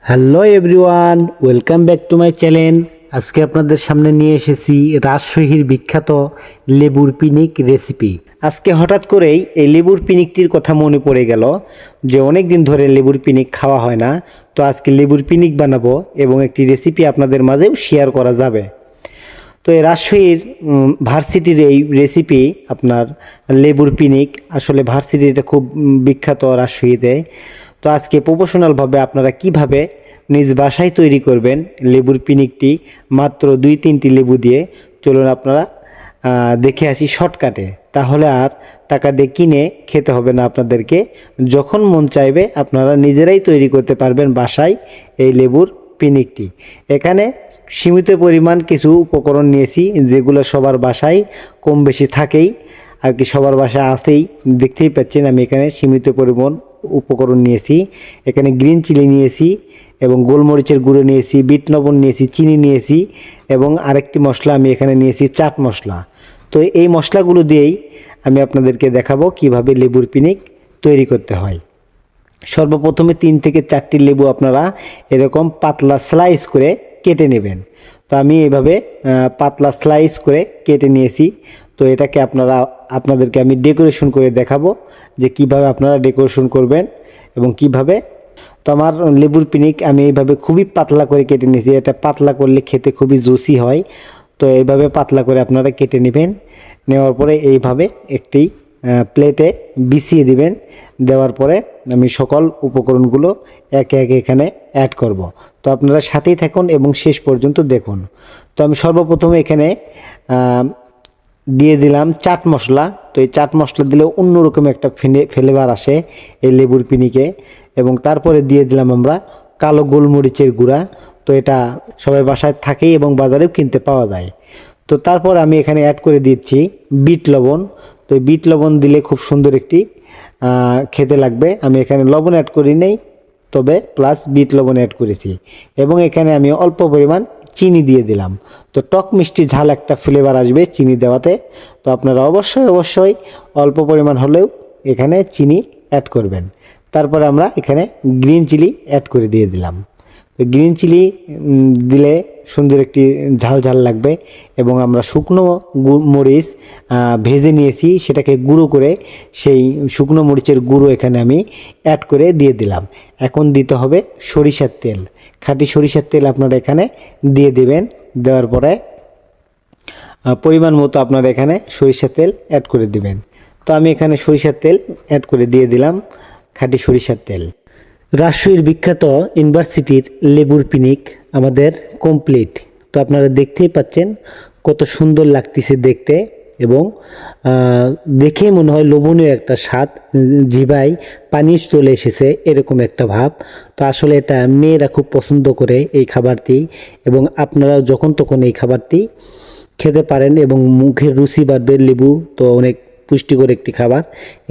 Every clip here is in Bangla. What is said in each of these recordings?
Hello everyone, welcome back to my channel. আজকে আপনাদের সামনে নিয়ে এসেছি রাজশাহীর বিখ্যাত লেবুর পিনিক রেসিপি। আজকে হঠাৎ করেই এই লেবুর পিনিকটির কথা মনে পড়ে গেল যে অনেক দিন ধরে লেবুর পিনিক খাওয়া হয় না। তো আজকে লেবুর পিনিক বানাবো এবং একটি রেসিপি আপনাদের মাঝেও শেয়ার করা যাবে। তো এই রাজশাহীর ভার্সিটির এই রেসিপি আপনার লেবুর পিনিক, আসলে ভার্সিটি এটা খুব বিখ্যাত রাজশাহীতে। তো আজকে প্রফেশনালভাবে আপনারা কিভাবে নিজ বাসায় তৈরি করবেন লেবুর পিনিকটি মাত্র 2-3টি লেবু দিয়ে, চলুন আপনারা দেখে আসি শর্টকাটে। তাহলে আর টাকা দিয়ে কিনে খেতে হবে না আপনাদেরকে, যখন মন চাইবে আপনারা নিজেরাই তৈরি করতে পারবেন বাসায় এই লেবুর পিনিকটি। এখানে সীমিত পরিমাণ কিছু উপকরণ নিয়েছি, যেগুলো সবার বাসায় কম বেশি থাকেই আর কি, সবার বাসায় আছেই। দেখতেই পাচ্ছেন আমি এখানে সীমিত পরিমাণ উপকরণ নিয়েছি। এখানে গ্রিন চিলি নিয়েছি এবং গোলমরিচের গুঁড়ো নিয়েছি, বিট লবণ নিয়েছি, চিনি নিয়েছি এবং আরেকটি মশলা আমি এখানে নিয়েছি চাট মশলা। তো এই মশলাগুলো দিয়েই আমি আপনাদেরকে দেখাবো কিভাবে লেবুর পিনিক তৈরি করতে হয়। সর্বপ্রথমে 3 থেকে 4টি লেবু আপনারা এরকম পাতলা স্লাইস করে কেটে নেবেন। তো আমি এইভাবে পাতলা স্লাইস করে কেটে নিয়েছি। তো এটাকে আপনাদেরকে আমি ডেকোরেশন করে দেখাবো যে কিভাবে আপনারা ডেকোরেশন করবেন এবং কিভাবে। তো আমার লেবুর পিনিক আমি এইভাবে খুবই পাতলা করে কেটে নিয়েছি। এটা পাতলা করলে খেতে খুবই জুসি হয়। তো এইভাবে পাতলা করে আপনারা কেটে নেবেন। নেওয়ার পরে এইভাবে একটি প্লেটে বিছিয়ে দিবেন। দেওয়ার পরে আমি সকল উপকরণগুলো একে একে এখানে অ্যাড করব। তো আপনারা সাথেই থাকুন এবং শেষ পর্যন্ত দেখুন। তো আমি সর্বপ্রথমে এখানে দিয়ে দিলাম চাট মশলা। তো এই চাট মশলা দিলে অন্যরকম একটা ফ্লেভার আসে এই লেবুর পিনিকে। এবং তারপরে দিয়ে দিলাম আমরা কালো গোলমরিচের গুঁড়া। তো এটা সবাই বাসায় থাকেই এবং বাজারেও কিনতে পাওয়া যায়। তো তারপর আমি এখানে অ্যাড করে দিচ্ছি বিট লবণ। তো এই বিট লবণ দিলে খুব সুন্দর একটি খেতে লাগবে। আমি এখানে লবণ অ্যাড করি নেই, তবে প্লাস বিট লবণ অ্যাড করেছি। এবং এখানে আমি অল্প পরিমাণ চিনি দিয়ে দিলাম। তো টক মিষ্টি ঝাল একটা ফ্লেভার আসবে চিনি দেওয়াতে। তো আপনারা অবশ্যই অল্প পরিমাণ হলেও এখানে চিনি অ্যাড করবেন। তারপরে আমরা এখানে গ্রিন চিলি অ্যাড করে দিয়ে দিলাম। তো গ্রিন চিলি দিলে সুন্দর একটি ঝাল ঝাল লাগবে। এবং আমরা শুকনো মরিচ ভেজে নিয়েছি, সেটাকে গুঁড়ো করে সেই শুকনো মরিচের গুঁড়ো এখানে আমি অ্যাড করে দিয়ে দিলাম। এখন দিতে হবে সরিষার তেল, খাঁটি সরিষার তেল আপনারা এখানে দিয়ে দেবেন। দেওয়ার পরে পরিমাণ মতো আপনারা এখানে সরিষার তেল অ্যাড করে দিবেন। তো আমি এখানে সরিষার তেল অ্যাড করে দিয়ে দিলাম, খাঁটি সরিষার তেল। রাজশাহীর বিখ্যাত ইউনিভার্সিটির লেবুর পিনিক আমাদের কমপ্লিট। তো আপনারা দেখতেই পাচ্ছেন কত সুন্দর লাগতেছে দেখতে এবং দেখে মনে হয় লোভনীয় একটা স্বাদ, জিভায় পানি চলে এসেছে এরকম একটা ভাব। তো আসলে এটা মেয়েরা খুব পছন্দ করে এই খাবারটি, এবং আপনারা যখন তখন এই খাবারটি খেতে পারেন এবং মুখের রুচি বাড়বে। লেবু তো অনেক পুষ্টিকর একটি খাবার,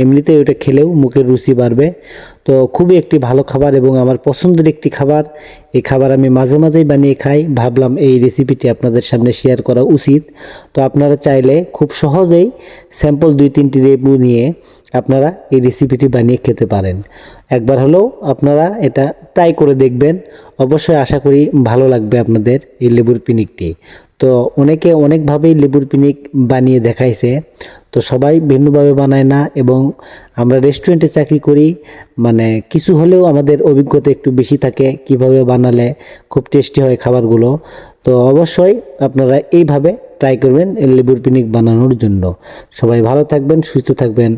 এমনিতে ওটা খেলেও মুখের রুচি বাড়বে। তো খুবই একটি ভালো খাবার এবং আমার পছন্দের একটি খাবার। এই খাবার আমি মাঝে মাঝেই বানিয়ে খাই, ভাবলাম এই রেসিপিটি আপনাদের সামনে শেয়ার করা উচিত। তো আপনারা চাইলে খুব সহজেই স্যাম্পল 2-3টি লেবু নিয়ে আপনারা এই রেসিপিটি বানিয়ে খেতে পারেন। একবার হলেও আপনারা এটা ট্রাই করে দেখবেন, অবশ্যই আশা করি ভালো লাগবে আপনাদের এই লেবুর পিনিকটি। তো অনেকে অনেকভাবেই লেবুর পিনিক বানিয়ে দেখাইছে, তো সবাই ভিন্নভাবে বানায় না। এবং আমরা রেস্টুরেন্টে চাকরি করি, মানে কিছু হলেও আমাদের অভিজ্ঞতা একটু বেশি থাকে কিভাবে বানালে খুব টেস্টি হয় খাবারগুলো। তো অবশ্যই আপনারা এইভাবে ট্রাই করবেন লেবুর পিনিক বানানোর জন্য। সবাই ভালো থাকবেন, সুস্থ থাকবেন।